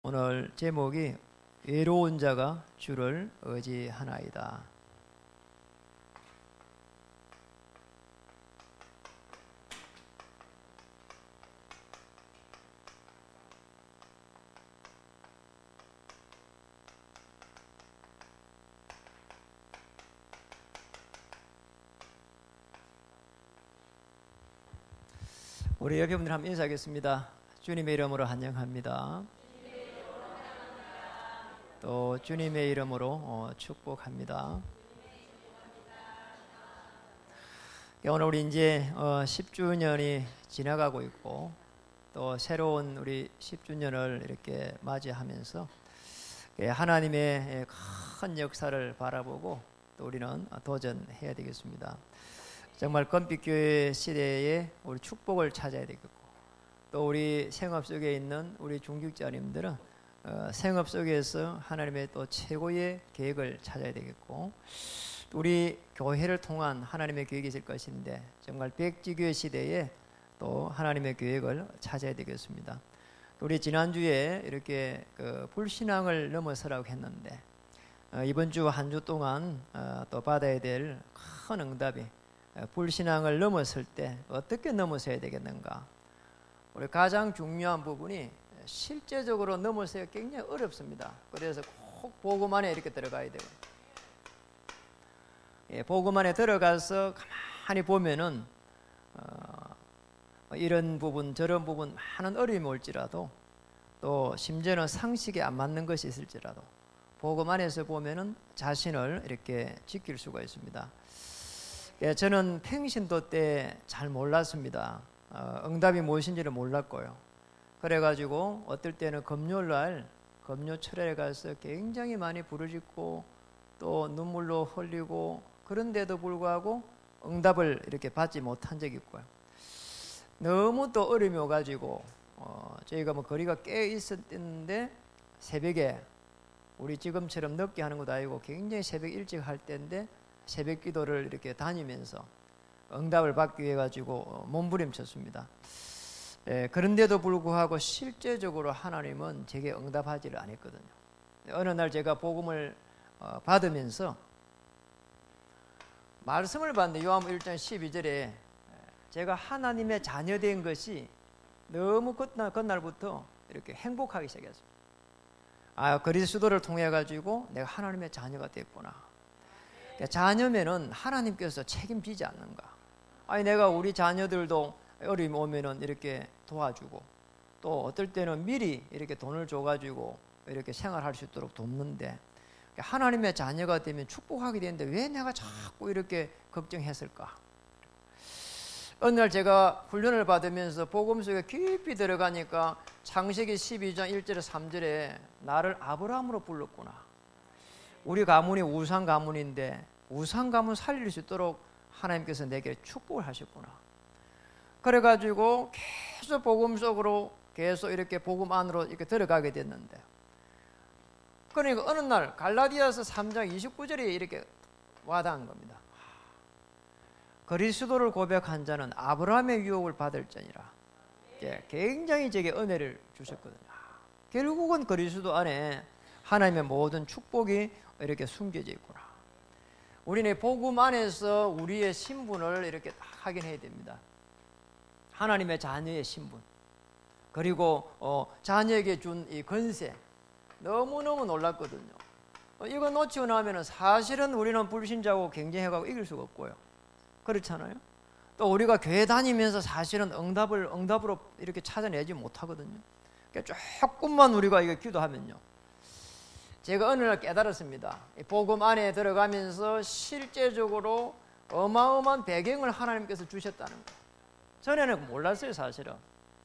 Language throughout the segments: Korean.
오늘 제목이 외로운 자가 주를 의지하나이다. 우리 옆에 분들 한번 인사하겠습니다. 주님의 이름으로 환영합니다. 또 주님의 이름으로 축복합니다. 오늘 우리 이제 10주년이 지나가고 있고 또 새로운 우리 10주년을 이렇게 맞이하면서 하나님의 큰 역사를 바라보고 또 우리는 도전해야 되겠습니다. 정말 금빛교회 시대에 우리 축복을 찾아야 되겠고 또 우리 생업 속에 있는 우리 중직자님들은 생업 속에서 하나님의 또 최고의 계획을 찾아야 되겠고 우리 교회를 통한 하나님의 계획이 있을 것인데 정말 백지교회 시대에 또 하나님의 계획을 찾아야 되겠습니다. 우리 지난주에 이렇게 불신앙을 넘어서라고 했는데 이번 주 한 주 동안 또 받아야 될 큰 응답이 불신앙을 넘었을 때 어떻게 넘어서야 되겠는가. 우리 가장 중요한 부분이 실제적으로 넘어서야 굉장히 어렵습니다. 그래서 꼭 복음 안에 이렇게 들어가야 되고 복음 안에 들어가서 가만히 보면은 이런 부분 저런 부분 많은 어려움이 올지라도 또 심지어는 상식에 안 맞는 것이 있을지라도 복음 안에서 보면은 자신을 이렇게 지킬 수가 있습니다. 저는 평신도 때 잘 몰랐습니다. 응답이 무엇인지를 몰랐고요. 그래가지고 어떨 때는 금요일날 금요철에 가서 굉장히 많이 부르짖고 또 눈물로 흘리고 그런데도 불구하고 응답을 이렇게 받지 못한 적이 있고요. 너무 또 어려움이 오가지고 저희가 뭐 거리가 꽤 있었는데 새벽에 우리 지금처럼 늦게 하는 것도 아니고 굉장히 새벽 일찍 할 때인데 새벽 기도를 이렇게 다니면서 응답을 받기 위해 가지고 몸부림쳤습니다. 그런데도 불구하고 실제적으로 하나님은 제게 응답하지를 않았거든요. 어느 날 제가 복음을 받으면서 말씀을 봤는데 요한복음 1장 12절에 제가 하나님의 자녀된 것이 너무 그날부터 이렇게 행복하기 시작했어요. 그리스도를 통해 가지고 내가 하나님의 자녀가 됐구나. 자녀면은 하나님께서 책임지지 않는가. 내가 우리 자녀들도 어려움이 오면은 이렇게 도와주고 또 어떨 때는 미리 이렇게 돈을 줘가지고 이렇게 생활할 수 있도록 돕는데 하나님의 자녀가 되면 축복하게 되는데 왜 내가 자꾸 이렇게 걱정했을까? 어느 날 제가 훈련을 받으면서 복음 속에 깊이 들어가니까 창세기 12장 1절에 3절에 나를 아브라함으로 불렀구나. 우리 가문이 우상 가문인데 우상 가문 살릴 수 있도록 하나님께서 내게 축복을 하셨구나. 그래가지고 계속 복음 속으로 계속 이렇게 복음 안으로 이렇게 들어가게 됐는데 그러니까 어느 날 갈라디아서 3장 29절에 이렇게 와닿은 겁니다. 그리스도를 고백한 자는 아브라함의 유혹을 받을지니라. 굉장히 제게 은혜를 주셨거든요. 결국은 그리스도 안에 하나님의 모든 축복이 이렇게 숨겨져 있구나. 우리는 복음 안에서 우리의 신분을 이렇게 딱 확인해야 됩니다. 하나님의 자녀의 신분 그리고 자녀에게 준 이 권세 너무너무 놀랐거든요. 이거 놓치고 나면 사실은 우리는 불신자고 경쟁해가고 이길 수가 없고요. 그렇잖아요. 또 우리가 교회 다니면서 사실은 응답으로 이렇게 찾아내지 못하거든요. 그러니까 조금만 우리가 이거 기도하면요. 제가 어느 날 깨달았습니다. 복음 안에 들어가면서 실제적으로 어마어마한 배경을 하나님께서 주셨다는 거예요. 전에는 몰랐어요. 사실은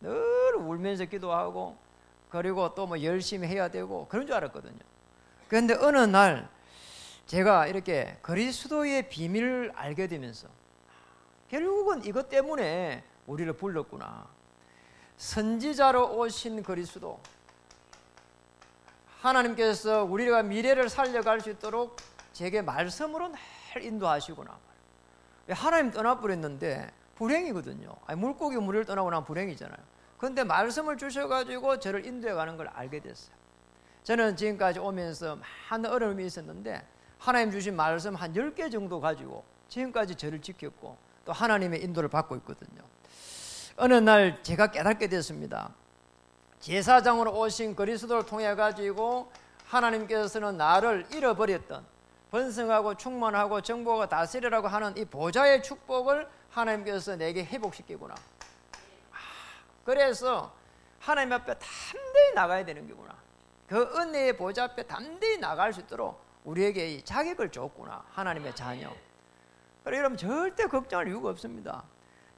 늘 울면서 기도하고 그리고 또 뭐 열심히 해야 되고 그런 줄 알았거든요. 그런데 어느 날 제가 이렇게 그리스도의 비밀을 알게 되면서 결국은 이것 때문에 우리를 불렀구나. 선지자로 오신 그리스도 하나님께서 우리가 미래를 살려갈 수 있도록 제게 말씀으로 늘 인도하시구나. 하나님 떠나버렸는데 불행이거든요. 물고기 물을 떠나고 나면 불행이잖아요. 그런데 말씀을 주셔가지고 저를 인도해 가는 걸 알게 됐어요. 저는 지금까지 오면서 많은 어려움이 있었는데 하나님 주신 말씀 한 10개 정도 가지고 지금까지 저를 지켰고 또 하나님의 인도를 받고 있거든요. 어느 날 제가 깨닫게 됐습니다. 제사장으로 오신 그리스도를 통해 가지고 하나님께서는 나를 잃어버렸던 번성하고 충만하고 정복하고 다스리라고 하는 이 보좌의 축복을 하나님께서 내게 회복시키구나. 그래서 하나님 앞에 담대히 나가야 되는 거구나. 그 은혜의 보좌 앞에 담대히 나갈 수 있도록 우리에게 이 자격을 줬구나. 하나님의 자녀. 그래서 여러분 절대 걱정할 이유가 없습니다.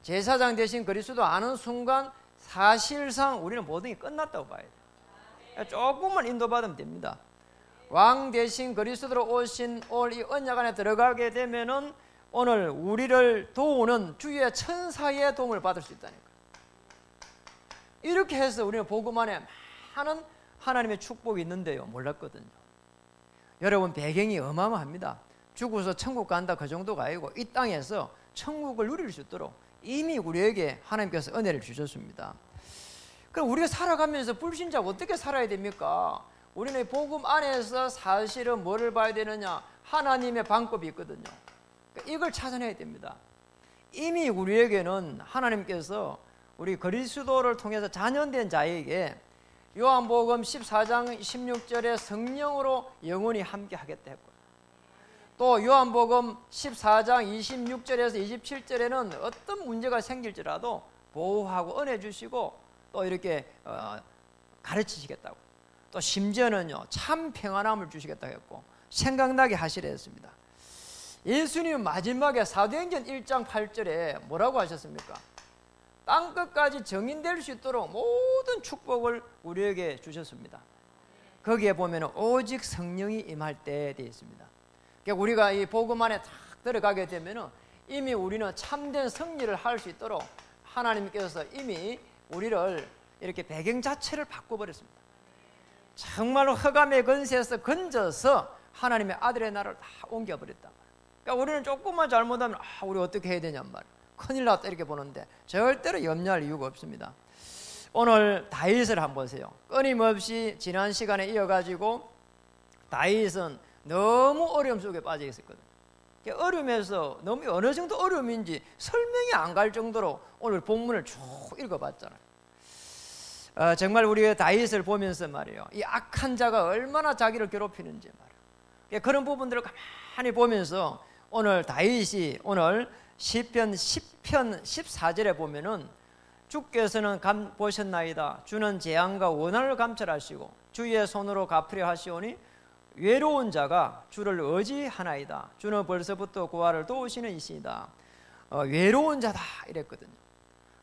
제사장 대신 그리스도 아는 순간 사실상 우리는 모든 게 끝났다고 봐야 돼요. 조금만 인도받으면 됩니다. 왕 대신 그리스도로 오신 올 이 언약 안에 들어가게 되면은 오늘 우리를 도우는 주의 천사의 도움을 받을 수 있다니까. 이렇게 해서 우리는 복음 안에 많은 하나님의 축복이 있는데요, 몰랐거든요. 여러분 배경이 어마어마합니다. 죽어서 천국 간다 그 정도가 아니고 이 땅에서 천국을 누릴 수 있도록 이미 우리에게 하나님께서 은혜를 주셨습니다. 그럼 우리가 살아가면서 불신자가 어떻게 살아야 됩니까? 우리는 복음 안에서 사실은 뭐를 봐야 되느냐? 하나님의 방법이 있거든요. 이걸 찾아내야 됩니다. 이미 우리에게는 하나님께서 우리 그리스도를 통해서 자녀된 자에게 요한복음 14장 16절에 성령으로 영원히 함께 하겠다 했고, 또 요한복음 14장 26절에서 27절에는 어떤 문제가 생길지라도 보호하고 은혜 주시고 또 이렇게 가르치시겠다고, 또 심지어는요 참 평안함을 주시겠다고 했고 생각나게 하시려 했습니다. 예수님은 마지막에 사도행전 1장 8절에 뭐라고 하셨습니까? 땅끝까지 정인될 수 있도록 모든 축복을 우리에게 주셨습니다. 거기에 보면 오직 성령이 임할 때 되어 있습니다. 그러니까 우리가 이 복음 안에 딱 들어가게 되면 이미 우리는 참된 승리를 할 수 있도록 하나님께서 이미 우리를 이렇게 배경 자체를 바꿔버렸습니다. 정말로 흑암의 권세에서 건져서 하나님의 아들의 나라를 다 옮겨버렸다. 그러니까 우리는 조금만 잘못하면 우리 어떻게 해야 되냔 말이에요. 큰일 났다 이렇게 보는데 절대로 염려할 이유가 없습니다. 오늘 다윗을 한번 보세요. 끊임없이 지난 시간에 이어가지고 다윗은 너무 어려움 속에 빠져 있었거든요. 어려움에서 너무 어느 정도 어려움인지 설명이 안 갈 정도로 오늘 본문을 쭉 읽어봤잖아요. 정말 우리가 다윗을 보면서 말이에요, 이 악한 자가 얼마나 자기를 괴롭히는지 말이에요. 그런 부분들을 가만히 보면서 오늘 다윗이 오늘 시편 10편 14절에 보면은 주께서는 보셨나이다. 주는 재앙과 원한을 감찰하시고 주의 손으로 갚으려 하시오니 외로운 자가 주를 의지하나이다. 주는 벌써부터 고아를 도우시는 이시이다. 외로운 자다 이랬거든요.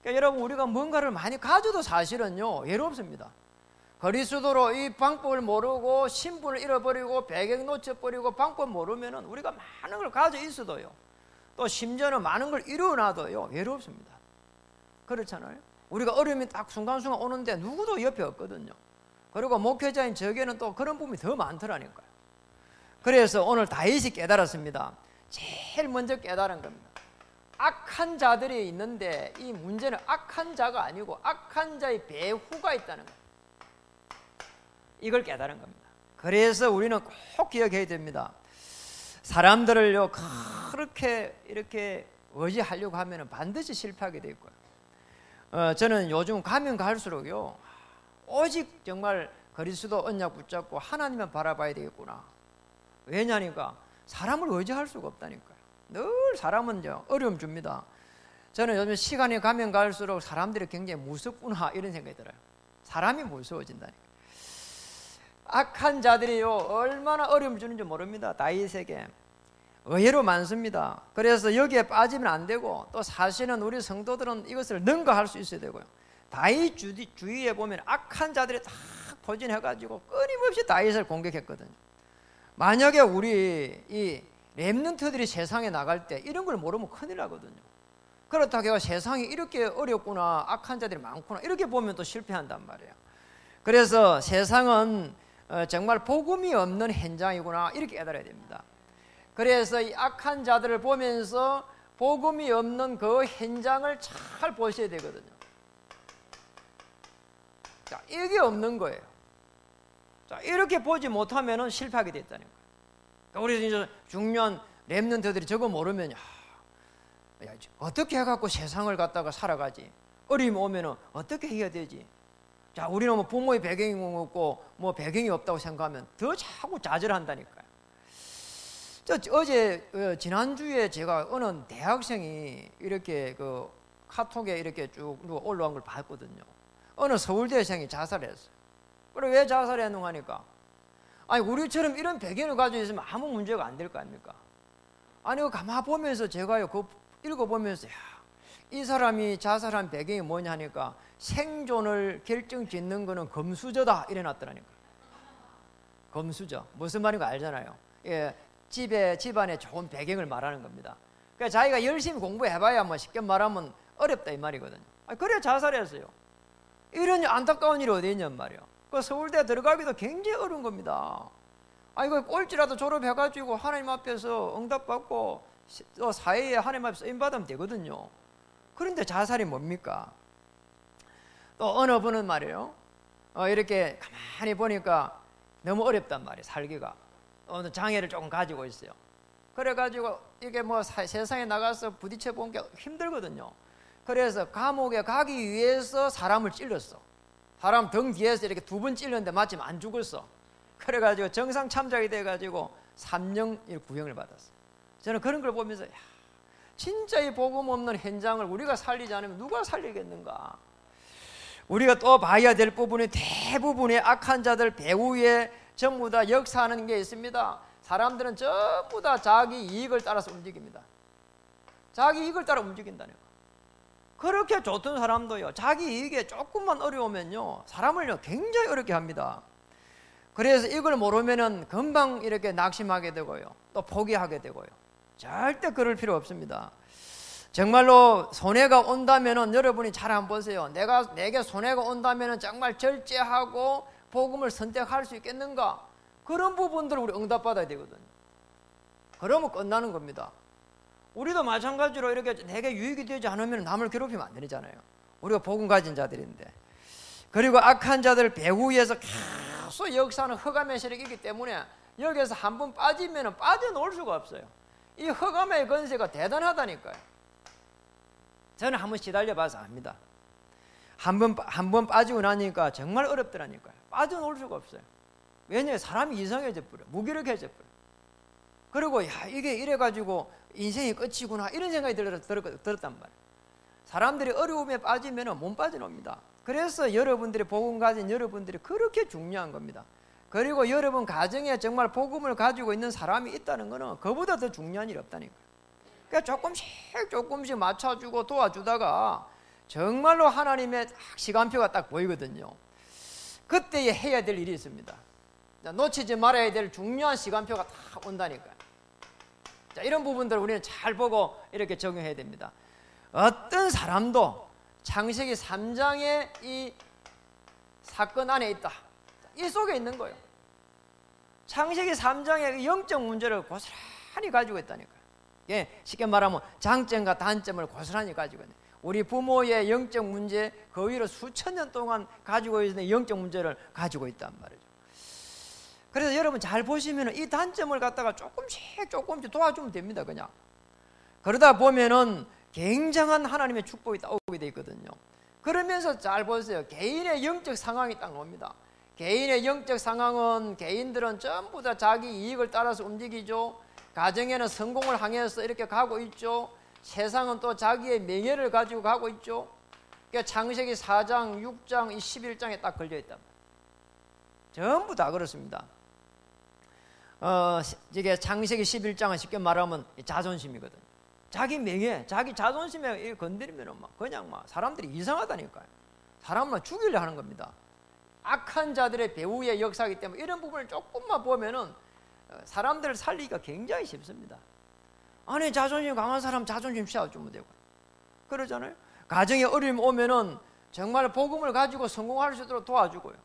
그러니까 여러분 우리가 뭔가를 많이 가져도 사실은요 외롭습니다. 그리스도로 이 방법을 모르고 신분을 잃어버리고 배경 놓쳐버리고 방법 모르면은 우리가 많은 걸 가져 있어도요, 또 심지어는 많은 걸 이루어놔도요 외롭습니다. 그렇잖아요. 우리가 어려움이 딱 순간순간 오는데 누구도 옆에 없거든요. 그리고 목회자인 저에게는 또 그런 부분이 더 많더라니까요. 그래서 오늘 다윗이 깨달았습니다. 제일 먼저 깨달은 겁니다. 악한 자들이 있는데 이 문제는 악한 자가 아니고 악한 자의 배후가 있다는 거예요. 이걸 깨달은 겁니다. 그래서 우리는 꼭 기억해야 됩니다. 사람들을요 그렇게 이렇게 의지하려고 하면 반드시 실패하게 될 거예요. 저는 요즘 가면 갈수록요 오직 정말 그리스도 언약 붙잡고 하나님만 바라봐야 되겠구나. 왜냐니까 사람을 의지할 수가 없다니까요. 늘 사람은요 어려움 줍니다. 저는 요즘 시간이 가면 갈수록 사람들이 굉장히 무섭구나 이런 생각이 들어요. 사람이 무서워진다니까. 악한 자들이요 얼마나 어려움 주는지 모릅니다. 다윗에게 의외로 많습니다. 그래서 여기에 빠지면 안 되고, 또 사실은 우리 성도들은 이것을 능가할 수 있어야 되고요. 다윗 주위에 보면 악한 자들이 딱 포진해가지고 끊임없이 다윗을 공격했거든요. 만약에 우리 이 렘넌트들이 세상에 나갈 때 이런 걸 모르면 큰일 나거든요. 그렇다고 해서 세상이 이렇게 어렵구나, 악한 자들이 많구나 이렇게 보면 또 실패한단 말이에요. 그래서 세상은 정말 복음이 없는 현장이구나 이렇게 깨달아야 됩니다. 그래서 이 악한 자들을 보면서 복음이 없는 그 현장을 잘 보셔야 되거든요. 자, 이게 없는 거예요. 자, 이렇게 보지 못하면은 실패하게 됐다는 거예요. 우리 이제 중요한 렘넌트들이 저거 모르면 어떻게 해갖고 세상을 갖다가 살아가지? 어려움이 오면은 어떻게 해야 되지? 자, 우리는 뭐 부모의 배경이 없고 뭐 배경이 없다고 생각하면 더 자꾸 좌절한다니까요. 어제 지난주에 제가 어느 대학생이 이렇게 그 카톡에 이렇게 쭉 올라온 걸 봤거든요. 어느 서울대생이 자살했어요. 그래 왜 자살했는가 하니까 아니 우리처럼 이런 배경을 가지고 있으면 아무 문제가 안 될 거 아닙니까? 아니 가만 보면서 제가요 그 읽어보면서 이 사람이 자살한 배경이 뭐냐 하니까 생존을 결정짓는 거는 금수저다 이래 놨더라니까. 금수저 무슨 말인가 알잖아요. 예, 집안에 좋은 배경을 말하는 겁니다. 그러니까 자기가 열심히 공부해봐야 뭐 쉽게 말하면 어렵다 이 말이거든요. 그래 자살했어요. 이런 안타까운 일이 어디 있냔 말이에요. 그 서울대 들어가기도 굉장히 어려운 겁니다. 이거 꼴찌라도 졸업해가지고 하나님 앞에서 응답받고 또 사회에 하나님 앞에서 쓰임받으면 되거든요. 그런데 자살이 뭡니까? 또 어느 분은 말이에요. 이렇게 가만히 보니까 너무 어렵단 말이에요. 살기가. 어느 장애를 조금 가지고 있어요. 그래가지고 이게 뭐 세상에 나가서 부딪혀 본 게 힘들거든요. 그래서 감옥에 가기 위해서 사람을 찔렀어. 사람 등 뒤에서 이렇게 2번 찔렀는데 마침 안 죽었어. 그래가지고 정상 참작이 돼가지고 3년 구형을 받았어. 저는 그런 걸 보면서 진짜 이 복음 없는 현장을 우리가 살리지 않으면 누가 살리겠는가. 우리가 또 봐야 될 부분이 대부분의 악한 자들 배후에 전부 다 역사하는 게 있습니다. 사람들은 전부 다 자기 이익을 따라서 움직입니다. 자기 이익을 따라 움직인다는 거. 그렇게 좋던 사람도요 자기 이익에 조금만 어려우면요 사람을요 굉장히 어렵게 합니다. 그래서 이걸 모르면은 금방 이렇게 낙심하게 되고요 또 포기하게 되고요. 절대 그럴 필요 없습니다. 정말로 손해가 온다면은 여러분이 잘 한번 보세요. 내게 손해가 온다면은 정말 절제하고 복음을 선택할 수 있겠는가? 그런 부분들을 우리 응답받아야 되거든요. 그러면 끝나는 겁니다. 우리도 마찬가지로 이렇게 내게 유익이 되지 않으면 남을 괴롭히면 안 되잖아요. 우리가 복음 가진 자들인데. 그리고 악한 자들 배후에서 계속 역사하는 흑암의 세력이기 때문에 여기에서 한번 빠지면 빠져나올 수가 없어요. 이 흑암의 건세가 대단하다니까요. 저는 한번 시달려 봐서 압니다. 한 번 빠지고 나니까 정말 어렵더라니까요. 빠져나올 수가 없어요. 왜냐하면 사람이 이상해져 버려. 무기력해져 버려. 그리고 이게 이래가지고 인생이 끝이구나 이런 생각이 들었단 말이에요. 사람들이 어려움에 빠지면 못 빠져나옵니다. 그래서 여러분들이 복음 가진 여러분들이 그렇게 중요한 겁니다. 그리고 여러분 가정에 정말 복음을 가지고 있는 사람이 있다는 것은 그보다 더 중요한 일이 없다니까요. 그러니까 조금씩 맞춰주고 도와주다가 정말로 하나님의 시간표가 딱 보이거든요. 그때에 해야 될 일이 있습니다. 놓치지 말아야 될 중요한 시간표가 딱 온다니까요. 자, 이런 부분들을 우리는 잘 보고 이렇게 적용해야 됩니다. 어떤 사람도 창세기 3장의 이 사건 안에 있다. 이 속에 있는 거예요. 창세기 3장의 영적 문제를 고스란히 가지고 있다니까요. 예, 쉽게 말하면 장점과 단점을 고스란히 가지고 있는. 우리 부모의 영적 문제 그 위로 수천 년 동안 가지고 있는 영적 문제를 가지고 있단 말이죠. 그래서 여러분 잘 보시면 이 단점을 갖다가 조금씩 도와주면 됩니다. 그냥 그러다 보면은 굉장한 하나님의 축복이 오게 돼 있거든요. 그러면서 잘 보세요. 개인의 영적 상황이 딱 나옵니다. 개인의 영적 상황은 개인들은 전부 다 자기 이익을 따라서 움직이죠. 가정에는 성공을 향해서 이렇게 가고 있죠. 세상은 또 자기의 명예를 가지고 가고 있죠. 그러니까 창세기 4장, 6장, 11장에 딱 걸려 있단 말이에요. 전부 다 그렇습니다. 이게 창세기 11장은 쉽게 말하면 자존심이거든요. 자기 명예, 자기 자존심에 건드리면 그냥 사람들이 이상하다니까요. 사람만 죽이려 하는 겁니다. 악한 자들의 배후의 역사이기 때문에 이런 부분을 조금만 보면은 사람들을 살리기가 굉장히 쉽습니다. 아니 자존심 강한 사람 자존심 씌워주면 되고 그러잖아요. 가정에 어려움이 오면은 정말 복음을 가지고 성공할 수 있도록 도와주고요.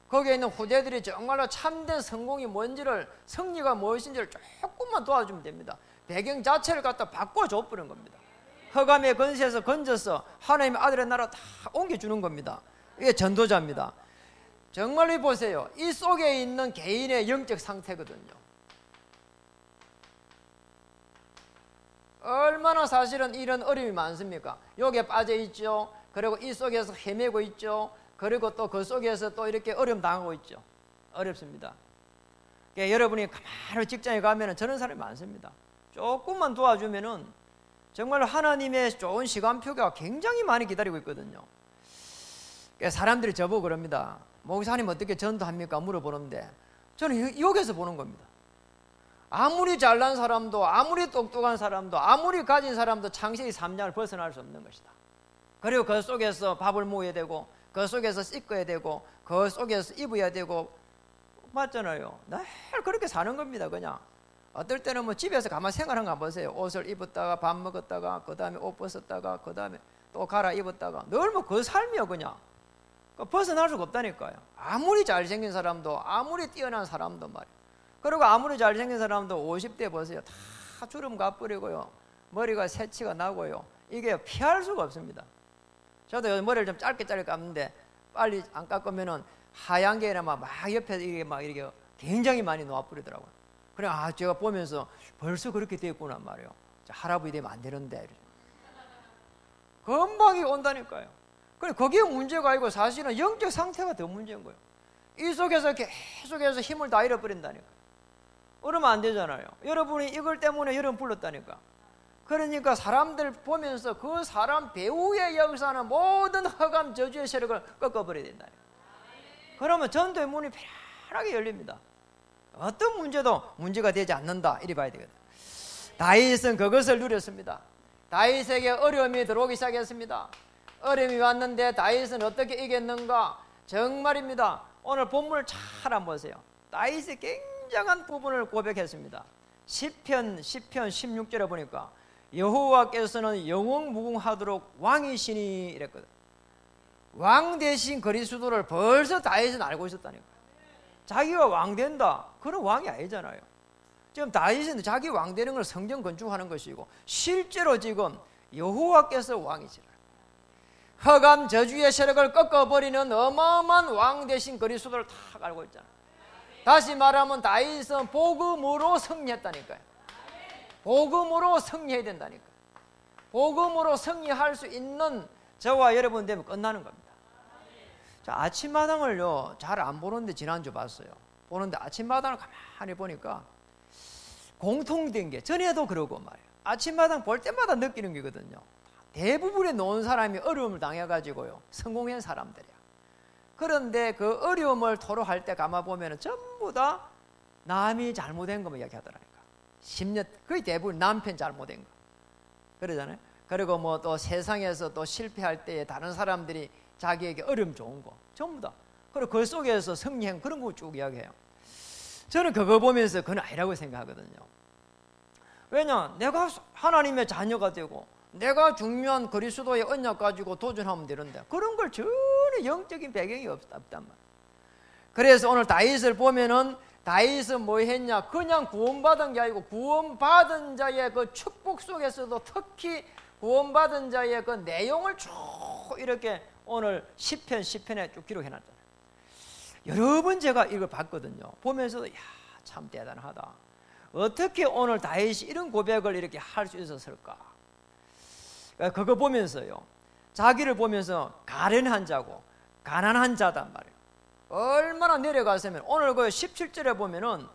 거기에 있는 후대들이 정말로 참된 성공이 뭔지를, 승리가 무엇인지를 조금만 도와주면 됩니다. 배경 자체를 갖다 바꿔줘 버리는 겁니다. 흑암의 건세에서 건져서 하나님의 아들의 나라 다 옮겨주는 겁니다. 이게 전도자입니다. 정말로 보세요. 이 속에 있는 개인의 영적 상태거든요. 얼마나 사실은 이런 어려움이 많습니까? 여기에 빠져 있죠. 그리고 이 속에서 헤매고 있죠. 그리고 또 그 속에서 또 이렇게 어려움 당하고 있죠. 어렵습니다. 그러니까 여러분이 가만히 직장에 가면은 저런 사람이 많습니다. 조금만 도와주면은 정말 하나님의 좋은 시간표가 굉장히 많이 기다리고 있거든요. 그러니까 사람들이 저보고 그럽니다. 목사님 어떻게 전도합니까? 물어보는데 저는 여기서 보는 겁니다. 아무리 잘난 사람도, 아무리 똑똑한 사람도, 아무리 가진 사람도 창세기 3장을 벗어날 수 없는 것이다. 그리고 그 속에서 밥을 먹어야 되고, 그 속에서 씻어야 되고, 그 속에서 입어야 되고, 맞잖아요. 늘 그렇게 사는 겁니다. 그냥 어떨 때는 뭐 집에서 가만 생활한 거 보세요. 옷을 입었다가 밥 먹었다가 그 다음에 옷 벗었다가 그 다음에 또 갈아입었다가 늘 뭐 그 삶이요. 그냥 벗어날 수가 없다니까요. 아무리 잘생긴 사람도, 아무리 뛰어난 사람도 말이에요. 그리고 아무리 잘생긴 사람도 50대 보세요. 다 주름 가버리고요. 머리가 새치가 나고요. 이게 피할 수가 없습니다. 저도 요즘 머리를 좀 짧게 감는데 빨리 안 깎으면은 하얀 게 막 옆에 이게 막 이렇게 굉장히 많이 놓아버리더라고요. 그래, 제가 보면서 벌써 그렇게 됐구나 말이에요. 할아버지 되면 안 되는데. 금방이 온다니까요. 그래, 거기에 문제가 아니고 사실은 영적 상태가 더 문제인 거예요. 이 속에서 계속해서 힘을 다 잃어버린다니까. 그러면 안 되잖아요. 여러분이 이걸 때문에 여러분 불렀다니까. 그러니까 사람들 보면서 그 사람 배후에 역사하는 모든 허감 저주의 세력을 꺾어버려야 된다니까. 그러면 전도의 문이 편하게 열립니다. 어떤 문제도 문제가 되지 않는다, 이리 봐야 되거든. 다윗은 그것을 누렸습니다. 다윗에게 어려움이 들어오기 시작했습니다. 어려움이 왔는데 다윗은 어떻게 이겼는가? 정말입니다. 오늘 본문을 잘 한번 보세요. 다윗이 굉장한 부분을 고백했습니다. 시편 16절에 보니까 여호와께서는 영원무궁하도록 왕이시니 이랬거든. 왕 대신 그리스도를 벌써 다윗은 알고 있었다니까. 자기가 왕 된다, 그런 왕이 아니잖아요. 지금 다윗은 자기 왕 되는 걸 성전 건축하는 것이고, 실제로 지금 여호와께서 왕이시라. 허감 저주의 세력을 꺾어버리는 어마어마한 왕 대신 그리스도를 다 알고 있잖아요. 다시 말하면 다윗은 복음으로 승리했다니까요. 복음으로 승리해야 된다니까요. 복음으로 승리할 수 있는 저와 여러분 되면 끝나는 겁니다. 자, 아침마당을요 잘 안 보는데 지난주 봤어요. 보는데 아침마당을 가만히 보니까 공통된 게, 전에도 그러고 말이에요. 아침마당 볼 때마다 느끼는 게거든요. 대부분의 놓은 사람이 어려움을 당해가지고요 성공한 사람들이야. 그런데 그 어려움을 토로할 때 가만보면 전부 다 남이 잘못된 것만 이야기하더라니까. 10년 거의 대부분 남편 잘못된 거 그러잖아요. 그리고 뭐 또 세상에서 또 실패할 때에 다른 사람들이 자기에게 어려움 좋은 거 전부 다, 그리고 그 속에서 승리한 그런 거 쭉 이야기해요. 저는 그거 보면서 그건 아니라고 생각하거든요. 왜냐, 내가 하나님의 자녀가 되고 내가 중요한 그리스도의 언약 가지고 도전하면 되는데 그런 걸 전혀 영적인 배경이 없단 말이에요. 그래서 오늘 다윗을 보면은 다윗은 뭐 했냐, 그냥 구원받은 게 아니고 구원받은 자의 그 축복 속에서도 특히 구원받은 자의 그 내용을 쭉 이렇게 오늘 시편에 쭉 기록해놨잖아요. 여러 번 제가 이걸 봤거든요. 보면서도 참 대단하다. 어떻게 오늘 다윗이 이런 고백을 이렇게 할 수 있었을까? 그거 보면서요, 자기를 보면서 가련한 자고 가난한 자단 말이에요. 얼마나 내려갔으면 오늘 그 17절에 보면은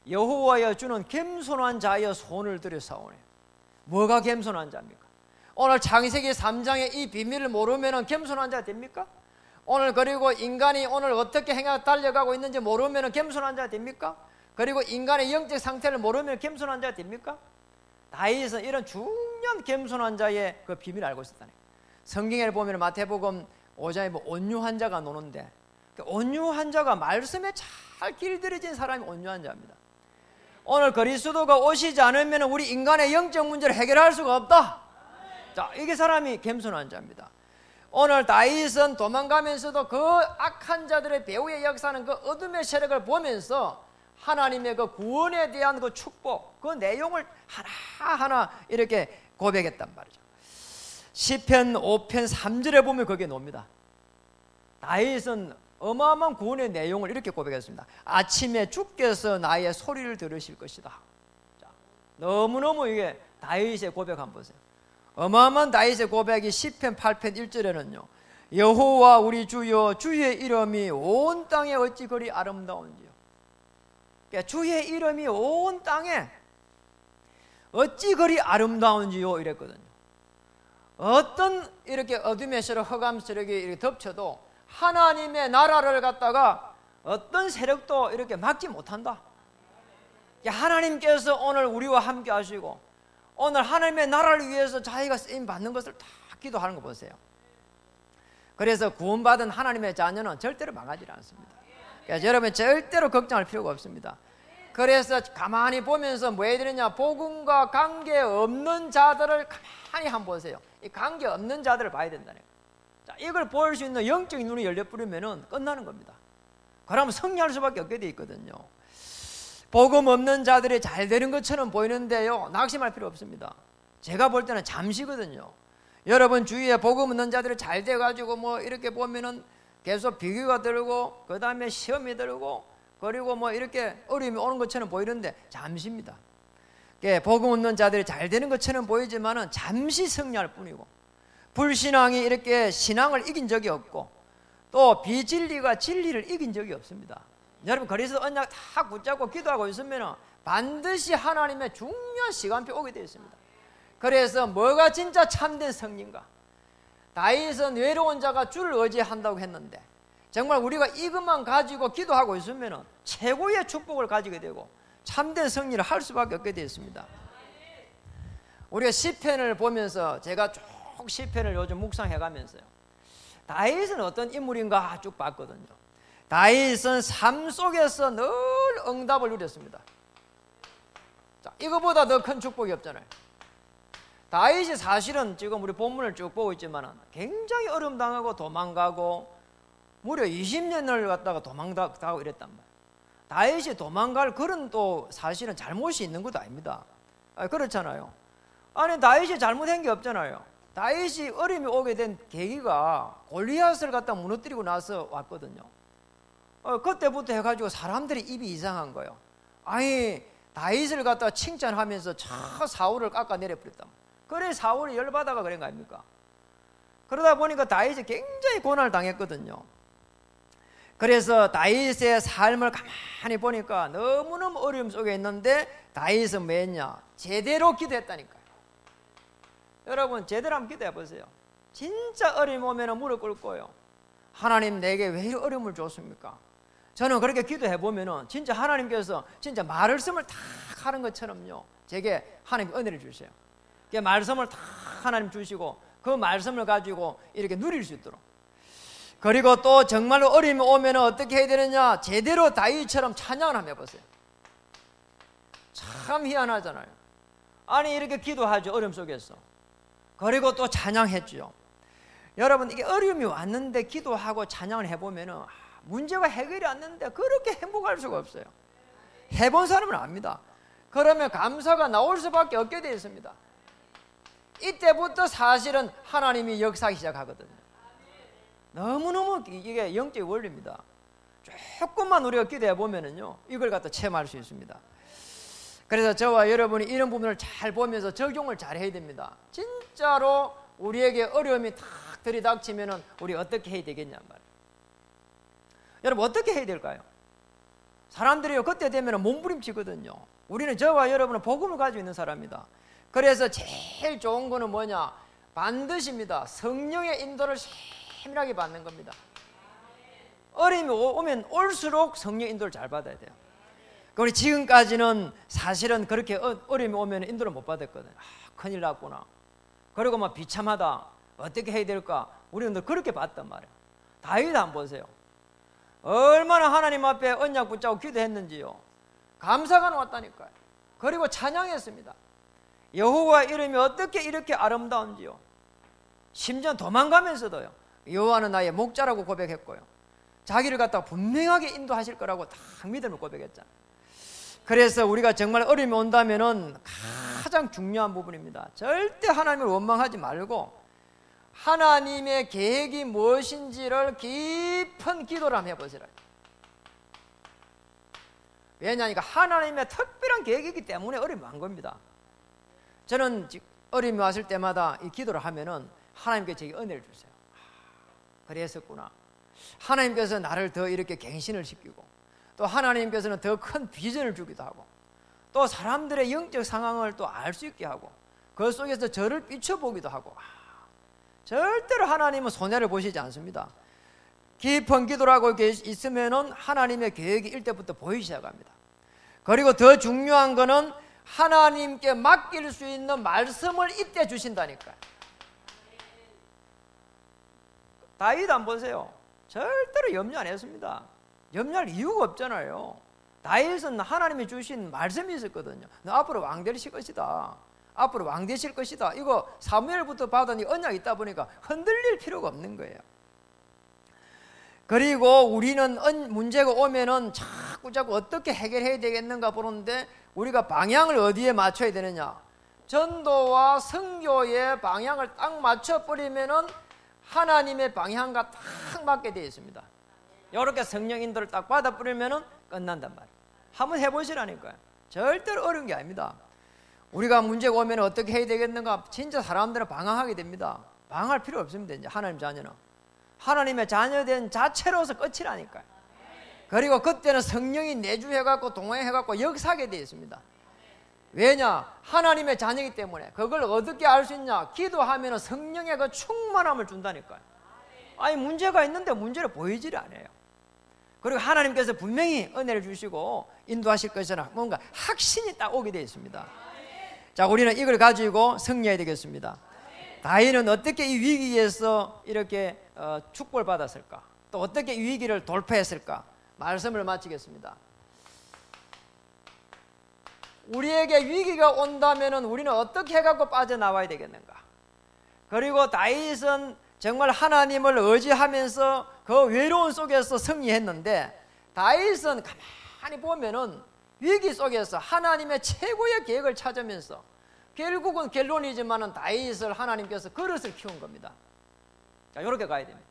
여호와여 주는 겸손한 자여 손을 들여 사오네. 뭐가 겸손한 자입니까? 오늘 창세기 3장의 이 비밀을 모르면은 겸손한 자 됩니까? 오늘 그리고 인간이 오늘 어떻게 행하고 달려가고 있는지 모르면은 겸손한 자 됩니까? 그리고 인간의 영적 상태를 모르면 겸손한 자 됩니까? 다윗은 이런 중요한 겸손한 자의 그 비밀을 알고 있었다네. 성경에 보면 마태복음 5장에 뭐 온유한 자가 노는데, 온유한 자가 말씀에 잘 길들여진 사람이 온유한 자입니다. 오늘 그리스도가 오시지 않으면 우리 인간의 영적 문제를 해결할 수가 없다. 자, 이게 사람이 겸손한 자입니다. 오늘 다윗은 도망가면서도 그 악한 자들의 배후에 역사하는 그 어둠의 세력을 보면서 하나님의 그 구원에 대한 그 축복, 그 내용을 하나하나 이렇게 고백했단 말이죠. 시편 5편 3절에 보면 거기에 나옵니다. 다윗은 어마어마한 구원의 내용을 이렇게 고백했습니다. 아침에 주께서 나의 소리를 들으실 것이다. 자, 너무너무 이게 다윗의 고백 한번 보세요. 어마어마한 다윗의 고백이 시편 8편 1절에는요, 여호와 우리 주여 주의 이름이 온 땅에 어찌 그리 아름다운지요. 그러니까 주의 이름이 온 땅에 어찌 그리 아름다운지요 이랬거든요. 어떤 이렇게 어둠의 세력, 흑암 세력이 이렇게 덮쳐도 하나님의 나라를 갖다가 어떤 세력도 이렇게 막지 못한다. 하나님께서 오늘 우리와 함께 하시고 오늘 하나님의 나라를 위해서 자기가 쓰임 받는 것을 다 기도하는 거 보세요. 그래서 구원받은 하나님의 자녀는 절대로 망하지 않습니다. 그래서 여러분 절대로 걱정할 필요가 없습니다. 그래서 가만히 보면서 뭐 해야 되느냐, 복음과 관계없는 자들을 가만히 한번 보세요. 이 관계없는 자들을 봐야 된다는 거예요. 자, 이걸 볼 수 있는 영적인 눈이 열려버리면 끝나는 겁니다. 그러면 승리할 수밖에 없게 돼 있거든요. 복음 없는 자들이 잘 되는 것처럼 보이는데요, 낙심할 필요 없습니다. 제가 볼 때는 잠시거든요. 여러분 주위에 복음 없는 자들이 잘 돼가지고 뭐 이렇게 보면은 계속 비교가 들고 그 다음에 시험이 들고 그리고 뭐 이렇게 어려움이 오는 것처럼 보이는데 잠시입니다. 복음 없는 자들이 잘 되는 것처럼 보이지만은 잠시 승리할 뿐이고, 불신앙이 이렇게 신앙을 이긴 적이 없고 또 비진리가 진리를 이긴 적이 없습니다. 여러분 그래서 언약 다 붙잡고 기도하고 있으면 반드시 하나님의 중요한 시간표 오게 되어 있습니다. 그래서 뭐가 진짜 참된 승리인가? 다윗은 외로운 자가 주를 의지한다고 했는데 정말 우리가 이것만 가지고 기도하고 있으면 최고의 축복을 가지게 되고 참된 승리를 할 수밖에 없게 되어 있습니다. 우리가 시편을 보면서 제가 쭉 시편을 요즘 묵상해가면서요, 다윗은 어떤 인물인가 쭉 봤거든요. 다윗은 삶 속에서 늘 응답을 누렸습니다. 자, 이거보다 더 큰 축복이 없잖아요. 다윗이 사실은 지금 우리 본문을 쭉 보고 있지만 굉장히 어려움 당하고 도망가고 무려 20년을 갖다가 도망가고 이랬단 말이에요. 다윗이 도망갈 그런 또 사실은 잘못이 있는 것도 아닙니다. 그렇잖아요. 아니 다윗이 잘못한 게 없잖아요. 다윗이 어려움이 오게 된 계기가 골리앗을 갖다 무너뜨리고 나서 왔거든요. 그때부터 해가지고 사람들이 입이 이상한 거예요. 아니 다윗을 갖다가 칭찬하면서 사울을 깎아내려버렸단 말이에요. 그래 사울이 열받아가 그런 거 아닙니까? 그러다 보니까 다윗이 굉장히 고난을 당했거든요. 그래서 다윗의 삶을 가만히 보니까 너무너무 어려움 속에 있는데 다윗은 뭐 했냐? 제대로 기도했다니까요. 여러분 제대로 한번 기도해 보세요. 진짜 어려움 오면 무릎 꿇고요, 하나님 내게 왜 이런 어려움을 줬습니까? 저는 그렇게 기도해 보면 진짜 하나님께서 진짜 말씀을 탁 하는 것처럼요 제게 하나님 은혜를 주세요. 그 말씀을 다 하나님 주시고 그 말씀을 가지고 이렇게 누릴 수 있도록. 그리고 또 정말로 어려움이 오면 어떻게 해야 되느냐, 제대로 다윗처럼 찬양을 한번 해보세요. 참 희한하잖아요. 아니 이렇게 기도하죠, 어려움 속에서. 그리고 또 찬양했죠. 여러분 이게 어려움이 왔는데 기도하고 찬양을 해보면 문제가 해결이 안 됐는데 그렇게 행복할 수가 없어요. 해본 사람은 압니다. 그러면 감사가 나올 수밖에 없게 되어 있습니다. 이때부터 사실은 하나님이 역사하기 시작하거든요. 너무너무 이게 영적인 원리입니다. 조금만 우리가 기도해 보면은요 이걸 갖다 체험할 수 있습니다. 그래서 저와 여러분이 이런 부분을 잘 보면서 적용을 잘 해야 됩니다. 진짜로 우리에게 어려움이 탁 들이닥치면은 우리 어떻게 해야 되겠냐 말이에요. 여러분 어떻게 해야 될까요? 사람들이요 그때 되면 몸부림치거든요. 우리는 저와 여러분은 복음을 가지고 있는 사람입니다. 그래서 제일 좋은 거는 뭐냐? 반드시입니다. 성령의 인도를 세밀하게 받는 겁니다. 어려움이 오면 올수록 성령 인도를 잘 받아야 돼요. 우리 지금까지는 사실은 그렇게 어려움이 오면 인도를 못 받았거든요. 큰일 났구나. 그리고 막 비참하다. 어떻게 해야 될까? 우리는 늘 그렇게 봤단 말이에요. 다윗 한번 보세요. 얼마나 하나님 앞에 언약 붙잡고 기도했는지요. 감사가 나왔다니까요. 그리고 찬양했습니다. 여호와 이름이 어떻게 이렇게 아름다운지요. 심지어 도망가면서도요 여호와는 나의 목자라고 고백했고요, 자기를 갖다가 분명하게 인도하실 거라고 다 믿음을 고백했잖아요. 그래서 우리가 정말 어려움이 온다면은 가장 중요한 부분입니다. 절대 하나님을 원망하지 말고 하나님의 계획이 무엇인지를 깊은 기도를 한번 해보시라. 왜냐하니까 하나님의 특별한 계획이기 때문에 어려움이 많은 겁니다. 저는 어려움이 왔을 때마다 이 기도를 하면은 하나님께 제게 은혜를 주세요. 그랬었구나. 하나님께서 나를 더 이렇게 갱신을 시키고, 또 하나님께서는 더 큰 비전을 주기도 하고, 또 사람들의 영적 상황을 또 알 수 있게 하고, 그 속에서 저를 비춰보기도 하고. 절대로 하나님은 손해를 보시지 않습니다. 깊은 기도를 하고 있으면은 하나님의 계획이 일때부터 보이기 시작합니다. 그리고 더 중요한 거는 하나님께 맡길 수 있는 말씀을 이때 주신다니까요. 다윗 안 보세요. 절대로 염려 안 했습니다. 염려할 이유가 없잖아요. 다윗은 하나님이 주신 말씀이 있었거든요. 너 앞으로 왕 되실 것이다. 앞으로 왕 되실 것이다. 이거 사무엘부터 받은 이 언약이 있다 보니까 흔들릴 필요가 없는 거예요. 그리고 우리는 문제가 오면은 자꾸 어떻게 해결해야 되겠는가 보는데, 우리가 방향을 어디에 맞춰야 되느냐? 전도와 선교의 방향을 딱 맞춰버리면은 하나님의 방향과 딱 맞게 되어 있습니다. 이렇게 성령 인도를 딱 받아버리면은 끝난단 말이에요. 한번 해보시라니까요. 절대로 어려운 게 아닙니다. 우리가 문제가 오면 어떻게 해야 되겠는가? 진짜 사람들은 방황하게 됩니다. 방황할 필요 없습니다. 이제 하나님 자녀는 하나님의 자녀된 자체로서 끝이라니까요. 그리고 그때는 성령이 내주해갖고 동행해갖고 역사하게 되어 있습니다. 왜냐? 하나님의 자녀이기 때문에. 그걸 어떻게 알 수 있냐? 기도하면 성령의 그 충만함을 준다니까요. 아니, 문제가 있는데 문제를 보이질 않아요. 그리고 하나님께서 분명히 은혜를 주시고 인도하실 것이라 뭔가 확신이 딱 오게 되어 있습니다. 자, 우리는 이걸 가지고 승리해야 되겠습니다. 다윗은 어떻게 이 위기에서 이렇게 축복을 받았을까? 또 어떻게 이 위기를 돌파했을까? 말씀을 마치겠습니다. 우리에게 위기가 온다면 우리는 어떻게 해갖고 빠져나와야 되겠는가? 그리고 다윗은 정말 하나님을 의지하면서 그 외로움 속에서 승리했는데, 다윗은 가만히 보면은 위기 속에서 하나님의 최고의 계획을 찾으면서 결국은 결론이지만은 다윗을 하나님께서 그릇을 키운 겁니다. 자, 이렇게 가야 됩니다.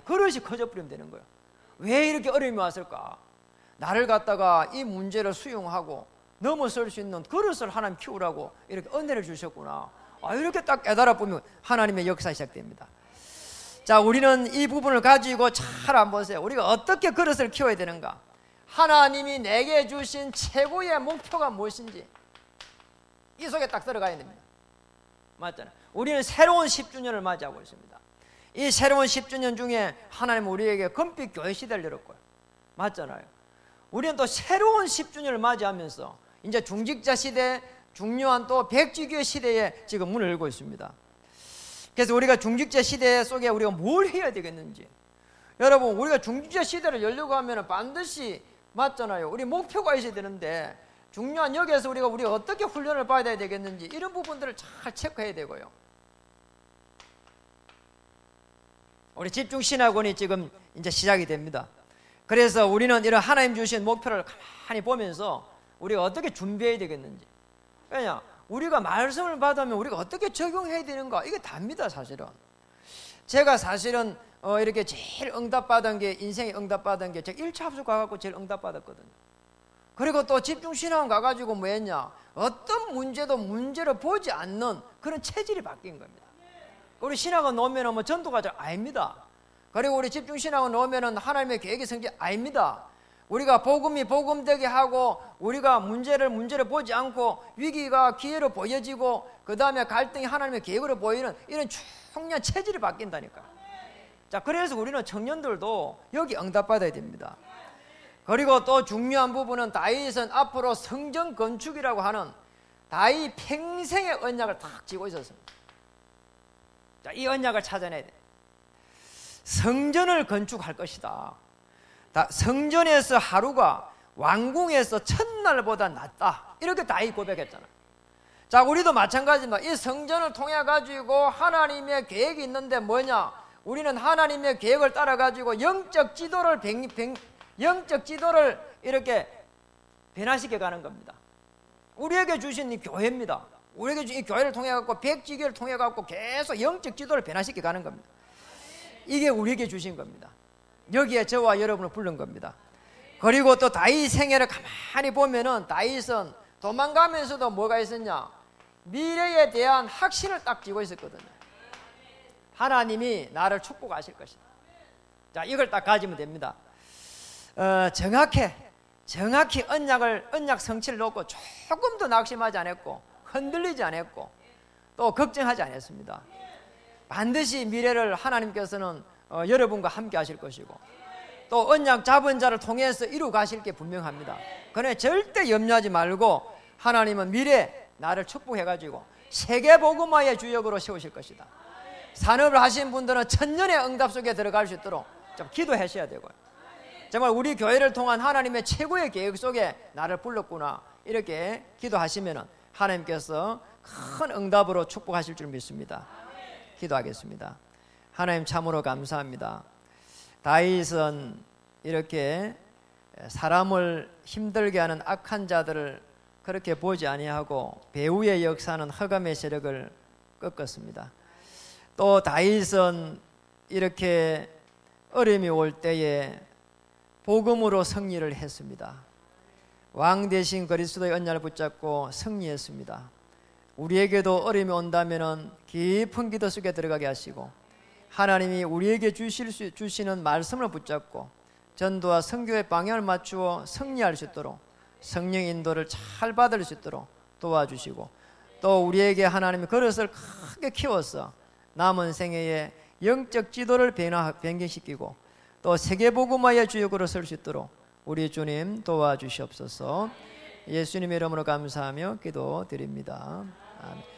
그릇이 커져버리면 되는 거예요. 왜 이렇게 어려움이 왔을까? 나를 갖다가 이 문제를 수용하고 넘어설 수 있는 그릇을 하나님 키우라고 이렇게 은혜를 주셨구나. 이렇게 딱 깨달아 보면 하나님의 역사 시작됩니다. 자, 우리는 이 부분을 가지고 잘 한번 보세요. 우리가 어떻게 그릇을 키워야 되는가? 하나님이 내게 주신 최고의 목표가 무엇인지 이 속에 딱 들어가야 됩니다. 맞잖아요. 우리는 새로운 10주년을 맞이하고 있습니다. 이 새로운 10주년 중에 하나님은 우리에게 금빛 교회 시대를 열었고요. 맞잖아요. 우리는 또 새로운 10주년을 맞이하면서 이제 중직자 시대, 중요한 또 백지교회 시대에 지금 문을 열고 있습니다. 그래서 우리가 중직자 시대 속에 우리가 뭘 해야 되겠는지, 여러분, 우리가 중직자 시대를 열려고 하면 반드시, 맞잖아요, 우리 목표가 있어야 되는데, 중요한 여기에서 우리가 어떻게 훈련을 받아야 되겠는지 이런 부분들을 잘 체크해야 되고요. 우리 집중신학원이 지금 이제 시작이 됩니다. 그래서 우리는 이런 하나님 주신 목표를 가만히 보면서 우리가 어떻게 준비해야 되겠는지, 왜냐, 우리가 말씀을 받으면 우리가 어떻게 적용해야 되는가, 이게 답니다. 사실은 제가 사실은 이렇게 제일 응답받은 게, 인생에 응답받은 게 제가 1차 합숙 가갖고 제일 응답받았거든요. 그리고 또 집중신학원 가가지고 뭐 했냐, 어떤 문제도 문제로 보지 않는 그런 체질이 바뀐 겁니다. 우리 신학원 오면은 뭐 전도가 잘 아닙니다. 그리고 우리 집중신학원 오면은 하나님의 계획이 성취 아닙니다. 우리가 복음이 복음되게 하고, 우리가 문제를 보지 않고 위기가 기회로 보여지고, 그 다음에 갈등이 하나님의 계획으로 보이는 이런 중요한 체질이 바뀐다니까. 자, 그래서 우리는 청년들도 여기 응답받아야 됩니다. 그리고 또 중요한 부분은 다윗은 앞으로 성전 건축이라고 하는 다윗 평생의 언약을 딱 쥐고 있었습니다. 자, 이 언약을 찾아내야 돼. 성전을 건축할 것이다. 성전에서 하루가 왕궁에서 첫날보다 낫다. 이렇게 다윗 고백했잖아요. 자, 우리도 마찬가지입니다. 이 성전을 통해 가지고 하나님의 계획이 있는데 뭐냐? 우리는 하나님의 계획을 따라 가지고 영적 지도를 이렇게 변화시켜 가는 겁니다. 우리에게 주신 이 교회입니다. 우리가 이 교회를 통해 갖고 백지교를 통해 갖고 계속 영적 지도를 변화시켜 가는 겁니다. 이게 우리에게 주신 겁니다. 여기에 저와 여러분을 부른 겁니다. 그리고 또 다윗 생애를 가만히 보면은 다윗은 도망가면서도 뭐가 있었냐? 미래에 대한 확신을 딱 쥐고 있었거든요. 하나님이 나를 축복하실 것이다. 자, 이걸 딱 가지면 됩니다. 정확히 언약 성취를 놓고 조금도 낙심하지 않았고 흔들리지 않았고 또 걱정하지 않았습니다. 반드시 미래를 하나님께서는 여러분과 함께 하실 것이고 또 언약 잡은 자를 통해서 이루 가실 게 분명합니다. 그러나 절대 염려하지 말고 하나님은 미래 나를 축복해가지고 세계복음화의 주역으로 세우실 것이다. 산업을 하신 분들은 천년의 응답 속에 들어갈 수 있도록 좀 기도하셔야 되고요. 정말 우리 교회를 통한 하나님의 최고의 계획 속에 나를 불렀구나 이렇게 기도하시면 하나님께서 큰 응답으로 축복하실 줄 믿습니다. 기도하겠습니다. 하나님 참으로 감사합니다. 다윗은 이렇게 사람을 힘들게 하는 악한 자들을 그렇게 보지 아니하고 배후의 역사는 흑암의 세력을 꺾었습니다. 또 다윗은 이렇게 어려움이 올 때에 복음으로 승리를 했습니다. 왕 대신 그리스도의 언약을 붙잡고 승리했습니다. 우리에게도 어려움이 온다면 깊은 기도 속에 들어가게 하시고 하나님이 우리에게 주시는 말씀을 붙잡고 전도와 선교의 방향을 맞추어 승리할 수 있도록 성령 인도를 잘 받을 수 있도록 도와주시고 또 우리에게 하나님이 그릇을 크게 키워서 남은 생애에 영적 지도를 변경시키고 또 세계복음화의 주역으로 설 수 있도록 우리 주님 도와주시옵소서. 예수님의 이름으로 감사하며 기도드립니다. 아멘.